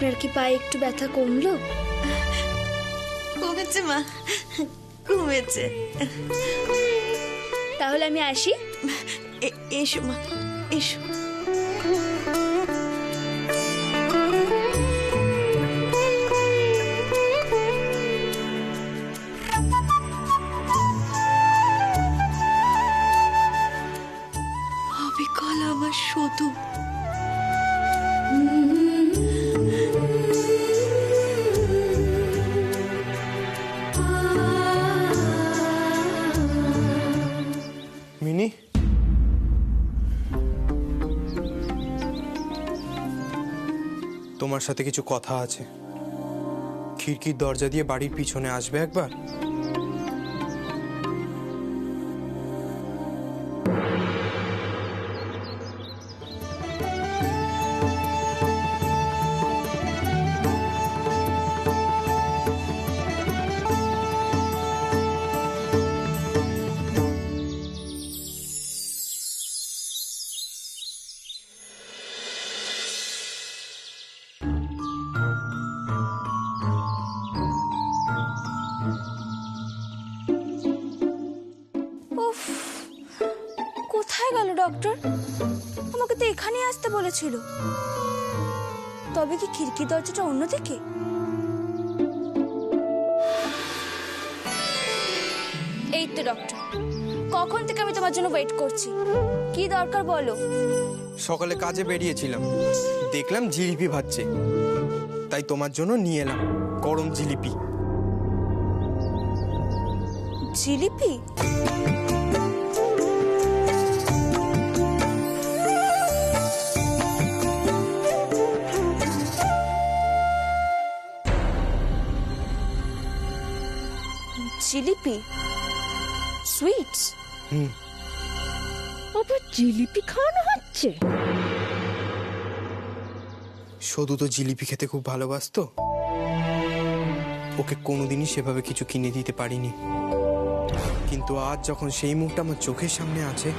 আপনার কি পায়ে একটু ব্যথা কমলো? কমেছে মা, কমেছে। তাহলে আমি আসি। এসো মা, এসো। অবিকল আমার শুধু মিনি, তোমার সাথে কিছু কথা আছে। খিড়কির দরজা দিয়ে বাড়ির পিছনে আসবে একবার। উফ, কোথায় গেল ডক্টর? আমাকে তো এখানেই আসতে বলেছিল। তবে কি খিড়কি দরজাটা অন্যদিকে? এই তো ডক্টর, কখন থেকে আমি তোমার জন্য ওয়েট করছি। কি দরকার বলো? সকালে কাজে বেরিয়েছিলাম, দেখলাম জিলিপি ভাজছে, তাই তোমার জন্য নিয়ে এলাম গরম জিলিপি। জিলিপি? জিলিপি সুইটস? আবার জিলিপি খাওয়ানো হচ্ছে? শুধু তো জিলিপি খেতে খুব ভালোবাসতো, ওকে কোনোদিনই সেভাবে কিছু কিনে দিতে পারিনি। কিন্তু আজ যখন সেই মুখটা আমার চোখের সামনে আছে,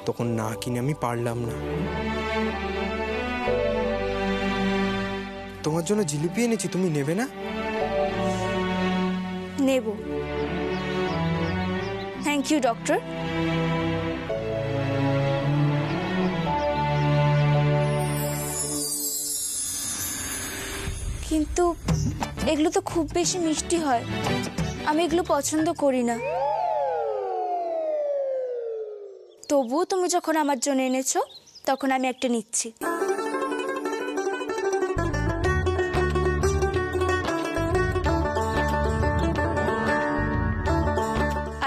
তখন না কিনে আমি পারলাম না। তোমার জন্য জিলিপি এনেছি, তুমি নেবে না? নেব। Thank you doctor. কিন্তু এগুলো তো খুব বেশি মিষ্টি হয়, আমি এগুলো পছন্দ করি না। তবুও তুমি যখন আমার জন্য এনেছো, তখন আমি একটা নিচ্ছি।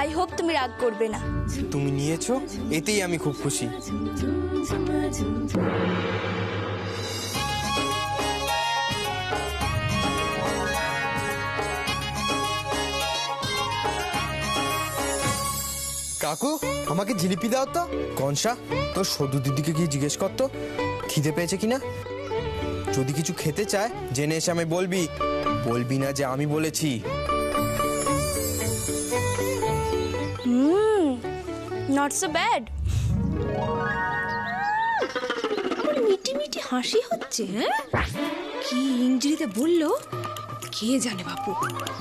আই হোপ তুমি রাগ করবে না। তুমি নিয়েছো, এতেই আমি খুব খুশি। কাকু, আমাকে জিলিপি দাও তো। কনসা, তোর সদু দিদিকে কি জিজ্ঞেস করতো খিদে পেয়েছে কিনা? যদি কিছু খেতে চায় জেনে এসে আমি বলবি, বলবি না যে আমি বলেছি। Not so bad. মিটি মিটি হাসি হচ্ছে। হ্যাঁ, কি ইংরেজিতে বললো কে জানে বাপু।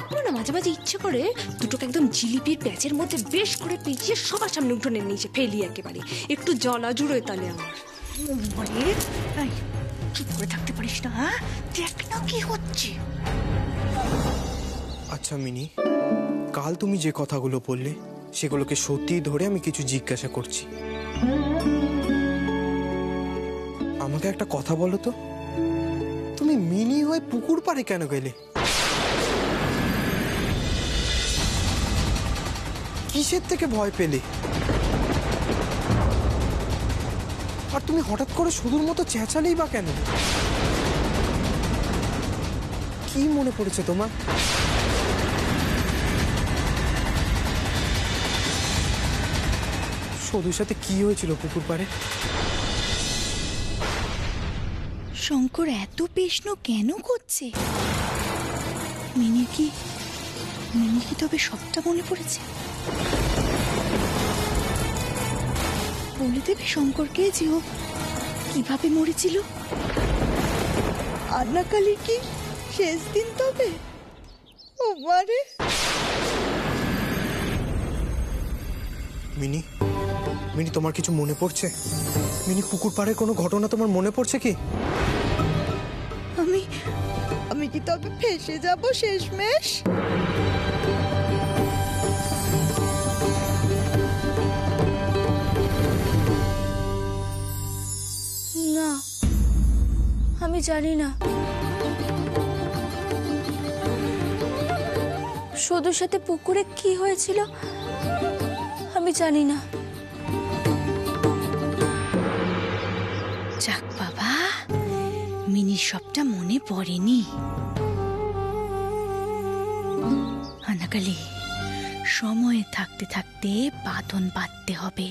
আমার না মাঝে মাঝে ইচ্ছে করে দুটোকে একদম জিলিপির প্যাচের মধ্যে বেশ করে পেঁচিয়ে সবার সামনে উঠোনের নিচে ফেলি একেবারে। একটু জলা জুড়োয় তাহলে আমার। বলে চুপ করে থাকতে পারিস না? হ্যাঁ, দেখ না কি হচ্ছে। আচ্ছা মিনি, কাল তুমি যে কথাগুলো বললে সেগুলোকে সত্যি ধরে আমি কিছু জিজ্ঞাসা করছি। আমাকে একটা কথা বলো তো, তুমি মিনি হয়ে পুকুর পাড়ে কেন গেলে? কিসের থেকে ভয় পেলে? আর তুমি হঠাৎ করে শুধুর মতো চেঁচালেই বা কেন? কি মনে পড়েছে তোমার? শুধুর সাথে কি হয়েছিল পুকুর পাড়ে? শঙ্কর এত প্রশ্ন কেন করছে? মিনি কি তবে সবটা মনে পড়েছে? বলে দেবে শঙ্করকে যে ও কিভাবে মরেছিল? আন্নাকালী কি শেষ দিন তবে? ও মারে, মিনি, মিনি তোমার কিছু মনে পড়ছে? মিনি, পুকুর পাড়ের কোনো ঘটনা তোমার মনে পড়ছে কি? আমি আমি কি তবে ফেসে যাব শেষমেশ? না, আমি জানি না। সদুর সাথে পুকুরে কি হয়েছিল আমি জানি না। যাক বাবা, মিনির সবটা মনে পড়েনি। আনাকালি, সময় থাকতে থাকতে বাঁধন বাঁধতে হবে,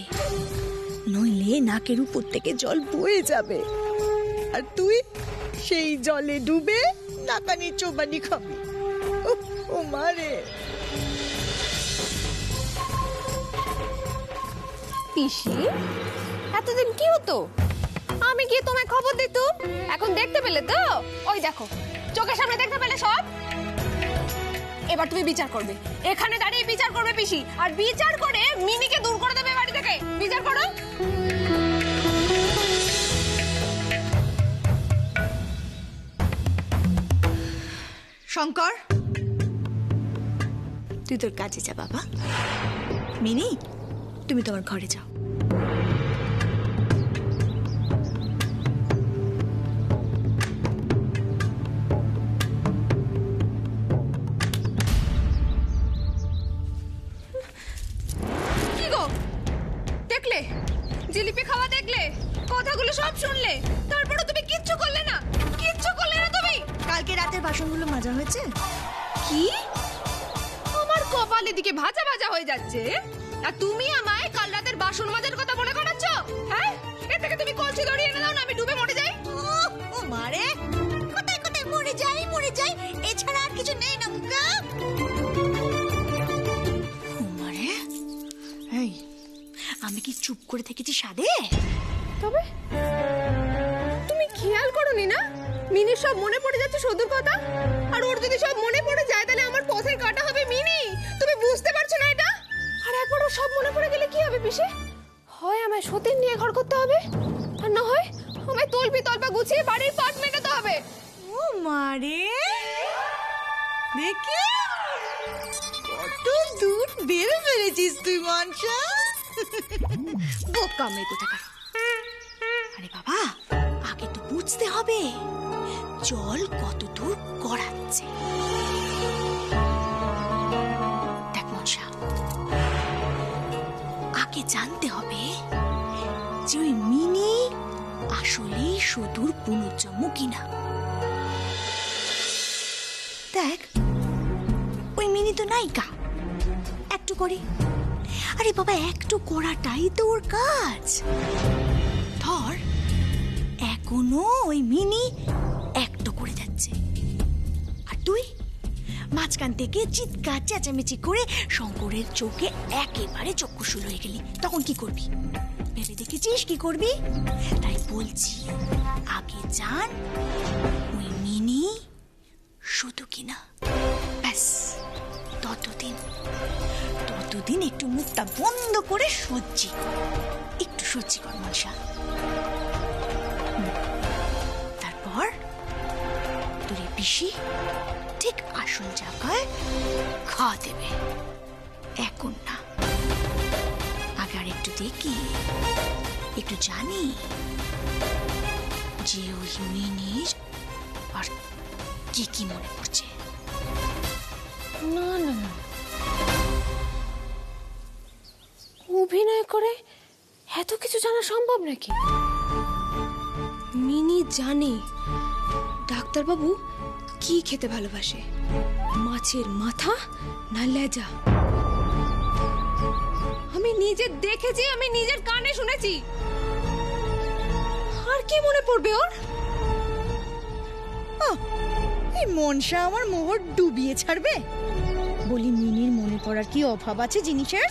নইলে নাকের উপর থেকে জল বয়ে যাবে, আর তুই সেই জলে ডুবে নাকানি চোবানি খাবি। ও মারে, পিসি, এতদিন কি হতো? আমি গিয়ে তোমায় খবর দিতুম, এখন দেখতে পেলে তো? ওই দেখো, চোখের সামনে দেখতে পেলে সব। এবার তুমি বিচার করবে, এখানে দাঁড়িয়ে বিচার করবে পিসি, আর বিচার করে মিনিকে দূর করে দেবে বাড়ি থেকে। বিচার করো। শঙ্কর, তুই তোর কাজে যা বাবা। মিনি, তুমি তোমার ঘরে যাও। কি গো, দেখলে? জিলিপি খাওয়া দেখলে, কথাগুলো সব শুনলে, তারপরে তুমি কিচ্ছু করলে না। কিচ্ছু করলে না তুমি। কালকে রাতের বাসনগুলো মাজা হয়েছে? কি? আমার কপাল এদিকে ভাজা ভাজা হয়ে যাচ্ছে, আর তুমি আমায় কাল রাতের বাসন মাজার কথা মনে করাচ্ছ? হ্যাঁ, এর থেকে তুমি কলসি ধরিয়ে এনে দাও না, আমি ডুবে মরে যাই। ও মারে, কোথায় কোথায় মরে যাই, এছাড়া আর কিছু নেই না মুখা। ও মারে, এই, আমি কি চুপ করে থেকেছি সাদে? তবে তুমি খেয়াল করোনি না মিনির সব মনে পড়ে যাচ্ছে সদুর কথা? আর ওর যদি সব মনে পড়ে যায় তাহলে আমার পথের কাটা হবে মিনি। তুমি বুঝতে পারছো না এটা? আর একবার ওর সব মনে পড়ে গেলে কি হবে পিসে? হয় আমায় সতীন নিয়ে ঘর করতে হবে, আর না হয় আমায় তলপি তলপা গুছিয়ে বাড়ির পাট মেটাতে হবে। ও মারে, দেখি কত দূর বেড়ে ফেলেছিস তুই মনসা। বোকা মেয়ে কোথাকার। আরে বাবা, আগে তো বুঝতে হবে জল কত দূর গড়াচ্ছে। দেখ মনসা, আগে জানতে হবে যে ওই মিনি আসলেই সুদূর পুনর্জন্ম কিনা। দেখ, ওই মিনি তো নায়িকা, একটু করে। আরে বাবা, একটু করাটাই তো ওর কাজ। ধর, এখনো ওই মিনি একটু করে যাচ্ছে, আর তুই মাঝখান থেকে চিৎকার চেঁচামেচি করে শঙ্করের চোখে একেবারে চক্ষুশূল হয়ে গেলি। তখন কি করবি? ভেবে দেখেছিস কি করবি? তাই বলছি, আগে জান ওই মিনি শুধু কিনা। ব্যাস, ততদিন একটু মুখটা বন্ধ করে একটু সহ্য কর মনসা। তারপর তোর এই পিসি ঠিক আসল জায়গায় খাওয়া দেবে। এখন না, আগে আর একটু দেখি, একটু জানি যে ওই মিনির আর কি কি মনে পড়ছে। না না না, অভিনয় করে এত কিছু জানা সম্ভব নাকি? মিনি জানে ডাক্তারবাবু কি খেতে ভালোবাসে, মাছের মাথা না লেজা। আমি নিজে দেখেছি, আমি নিজের কানে শুনেছি। আর কি মনে পড়বে ওর? এই মনসা আমার মোহর ডুবিয়ে ছাড়বে। বলি, মিনির মনে পড়ার কি অভাব আছে জিনিসের?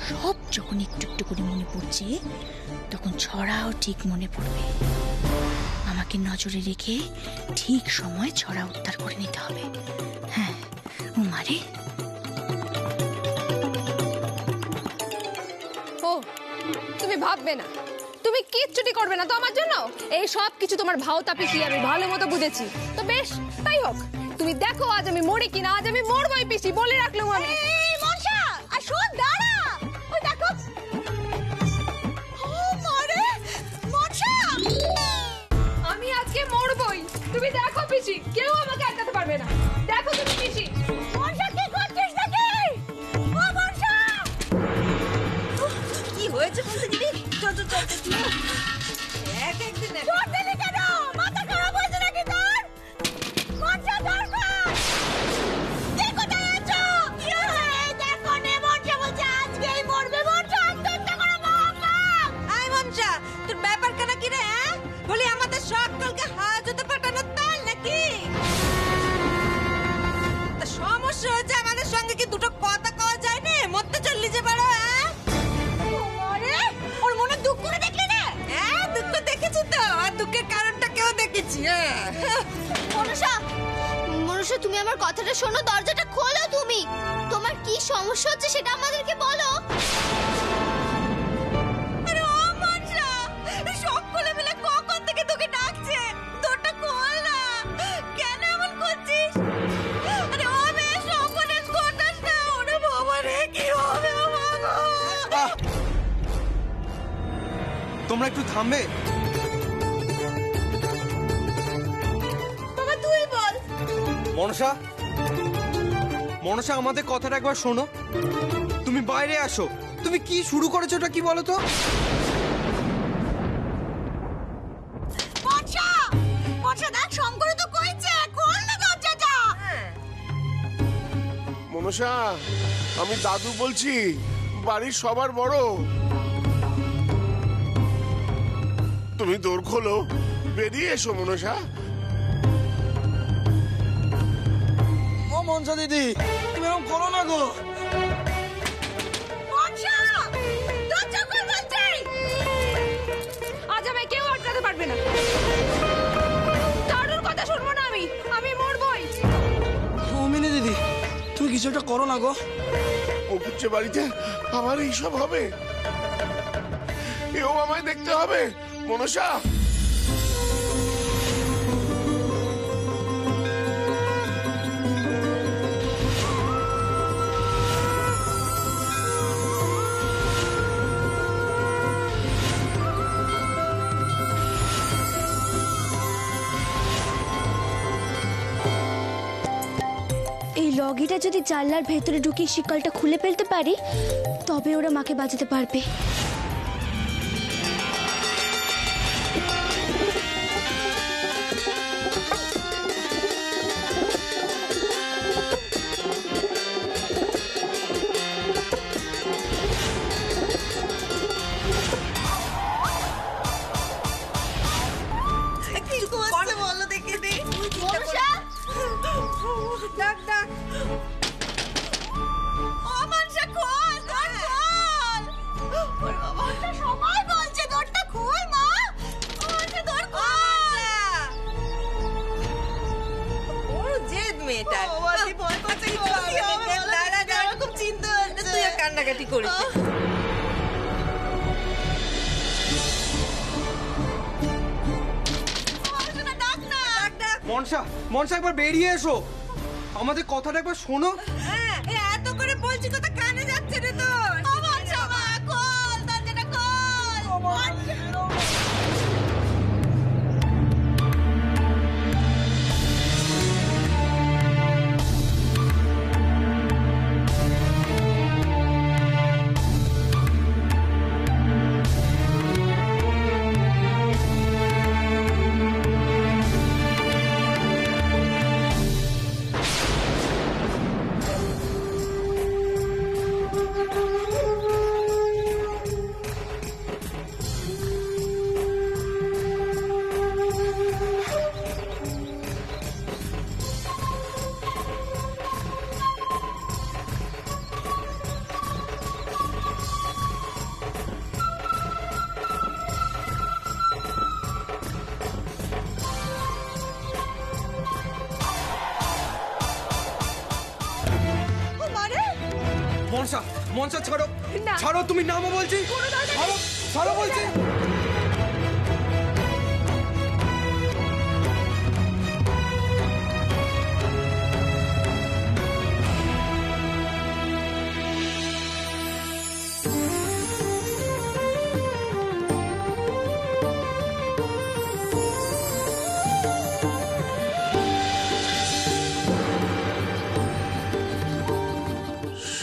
সব যখন একটু একটু করে মনে পড়ছে, তখন ছড়াও ঠিক মনে পড়বে। মনসাকে নজরে রেখে ঠিক সময় ছড়া উদ্ধার করে নিতে হবে। হ্যাঁ উমারে ও তুমি ভাববে না, তুমি কিচ্ছুটি করবে না তো আমার জন্য। এই সব কিছু তোমার ভাওতা পিসি আমি ভালো মতো বুঝেছি। তো বেশ, তাই হোক। তুমি দেখো আজ আমি মরি কিনা। আজ আমি মরবই পিসি, বলে রাখলাম আমি। মনসা আর শোন, দাঁড়া। ওই দেখো, ও মারে মনসা, আমি আজকে মরবই। তুমি দেখো পিসি, কেউ আমাকে আটকাতে পারবে না। দেখো তুমি পিসি। মনসা কি করছিস নাকি? ও মনসা, কি হয়েছে বলতে দিদি? চল চল চল চল। একদিন চল দিলি কেন? মাথা খারাপ হয়েছে নাকি তোর? মনসা দরকার, তুই কোথায় আছো? দেখো নে, মনসা বলছে আজকেই মরবে। মনসা আত্মহত্যা করে মরবে। আই মনসা, তোর ব্যাপার কেন কি রে? বলি আমাদের সকলকে হাজতে পাঠানো তাই নাকি? তা সমস্যা হচ্ছে আমাদের সঙ্গে কি দুটো কথা কওয়া যায় না? মরতে চললি যে পারো। আরে ওর মনে দুঃখ করে দেখলে না? হ্যাঁ, দুঃখ দেখেছি তো, আর দুঃখের কারণটা কেউ দেখেছি। মনসা, মনসা তুমি আমার কথাটা শোনো, দরজাটা খোলো তুমি। তোমার কি সমস্যা হচ্ছে সেটা আমাদেরকে বলো। আরে ও মনসা, সকলে মিলে কখন থেকে তোকে ডাকছে, দরটা খোল না। কেন এমন করছিস? আরে ও মেয়ে সর্বনাশ করছিস না। ওরে বাবা রে, কি হবে ও মা গো? আহ! তোমরা একটু থামবে? বাবা তুই বল। মনসা, মনসা আমাদের কথাটা একবার শোনো। তুমি বাইরে আসো। তুমি কি শুরু করেছো ওটা কি বলো তো? মনসা, মনসা দেখ, শঙ্কর তো কইছে খোল না দরজাটা। মনসা, আমি দাদু বলছি, বাড়ির সবার বড়। তুমি দোর খোলো, বেরিয়ে এসো মনসা। ও মনসা দিদি, তুমি এরকম করো না গো। মনসা দরজা খোল বলছি। আজ আমায় কেউ আটকাতে পারবে না। কারোর কথা শুনবো না আমি। আমি মরবই। ও মিনি দিদি, তুমি কিছু একটা করো না গো। অপুচ্ছে বাড়িতে আমার এইসব হবে? এও আমায় দেখতে হবে মনসা। এই লগিটা যদি জানলার ভেতরে ঢুকিয়ে শিকলটা খুলে ফেলতে পারি, তবে ওরা মাকে বাঁচাতে পারবে। কি করছে বলো দেখি দি। মনসা, ডাক ডাক। ও মনসা খোল, দর খোল। ওরে বাবা, মনসা সবাই বলছে দরটা খোল মা। মনসা দর খোল। ওর জেদ মেয়েটা। ভয় করছে, দাঁড়া দাঁড়া, খুব চিন্তা হচ্ছে। তুই আর কান্নাকাটি করিস না। মনসা ডাক না। ডাক ডাক। মনসা, মনসা একবার বেরিয়ে এসো। আমাদের কথাটা একবার শোনো। হ্যাঁ, এত করে বলছি, কথা কানে যাচ্ছে রে তোর। ও মনসা মা, খোল দরজাটা খোল। মনসা মনসা মনসা ছাড়ো না। ছাড়ো, তুমি নামো বলছি, ছাড়ো ছাড়ো বলছি।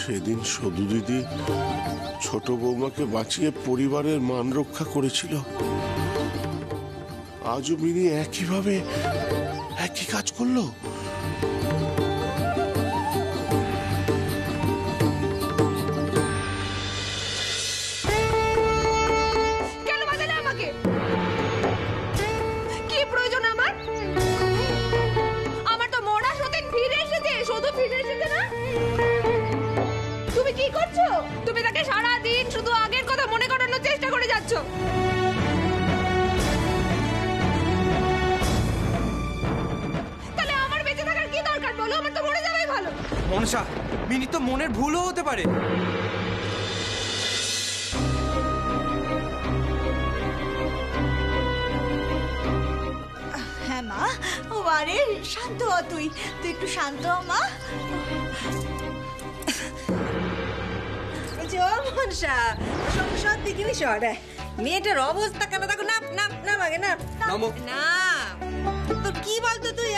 সেদিন সদু দিদি ছোট বৌমাকে বাঁচিয়ে পরিবারের মান রক্ষা করেছিল, আজও মিনি একইভাবে একই কাজ করলো। কেন বাজালে আমাকে? কি প্রয়োজন আমার? আমার তো মরা সতীন ফিরে এসেছে, শুধু ফিরে এসেছে না? তুমি কি করছো? তুমি তাকে সারা দিন শুধু আগের কথা মনে করানোর চেষ্টা করে যাচ্ছ। তাহলে আমার বেঁচে থাকার কি দরকার বলো? আমার তো মরে যাওয়াই ভালো। মনসা, মিনি তো মনের ভুলও হতে পারে। হ্যাঁ মা, ও আরে শান্ত হ, তুই তুই একটু শান্ত হ মা। এই যে ও মনসা, সব দিকে সরে মেয়েটার অবস্থা কেন দেখো। না না না আগে না নামো। না, তোর কি বলতো তুই?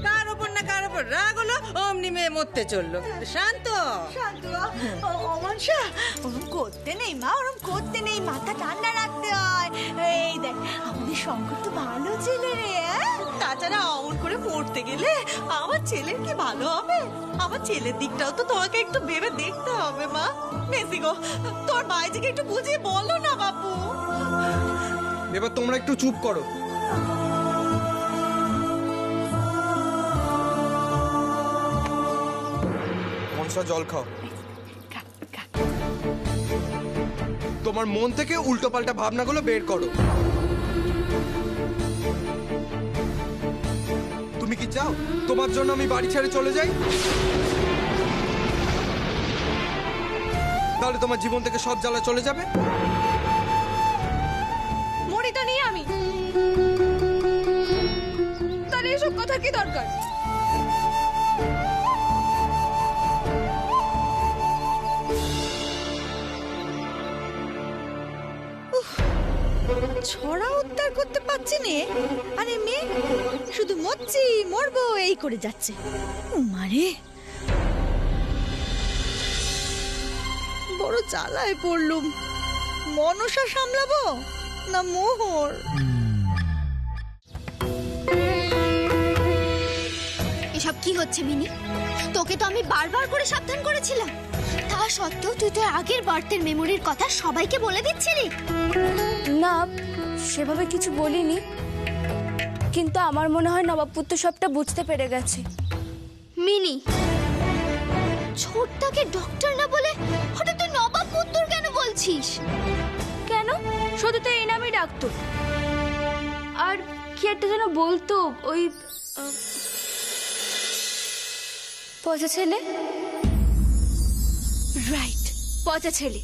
কার ওপর না কার ওপর রাগ হলো, অমনি মেয়ে মরতে চললো। শান্ত শান্ত হ। অমনসা, ওরম করতে নেই মা, ওরম করতে নেই, মাথা ঠান্ডা রাখতে হয়। এই দেখ, আমাদের শঙ্কর তো ভালো ছেলে রে। তাছাড়া অমন করে পড়তে গেলে আমার ছেলের কি ভালো হবে? আমার ছেলের দিকটাও তো তোমাকে একটু ভেবে দেখতে হবে মা। মেসি গো, তোর ভাইজিকে একটু বুঝিয়ে বলো না বাপু। এবার তোমরা একটু চুপ করো। মনসা, জল খাও। তোমার মন থেকে উল্টোপাল্টা ভাবনাগুলো বের করো। তুমি কি চাও তোমার জন্য আমি বাড়ি ছেড়ে চলে যাই? তাহলে তোমার জীবন থেকে সব জ্বালা চলে যাবে। মরি তো নিয়ে আমি, তাহলে এসব কথা কি দরকার? ছড়া উদ্ধার করতে পারছি নে, আরে মেয়ে শুধু মরছি মরবো এই করে যাচ্ছে। মারে বড় জ্বালায় পড়লুম। মনসা সামলাবো না মোহর? এসব কি হচ্ছে মিনি? তোকে তো আমি বারবার করে সাবধান করেছিলাম, তা সত্ত্বেও তুই তো আগের বার্থের মেমোরির কথা সবাইকে বলে দিচ্ছিলি। না, সেভাবে কিছু বলিনি, কিন্তু আমার মনে হয় নবাবপুত্র সবটা বুঝতে পেরে গেছে। মিনি, ছোটটাকে ডক্টর না বলে হঠাৎ তুই নবাব পুত্তুর কেন বলছিস? কেন? শুধু তো এই নামই ডাকতো। আর কি একটা যেন বলতো, ওই পচা ছেলে। রাইট, পচা ছেলে।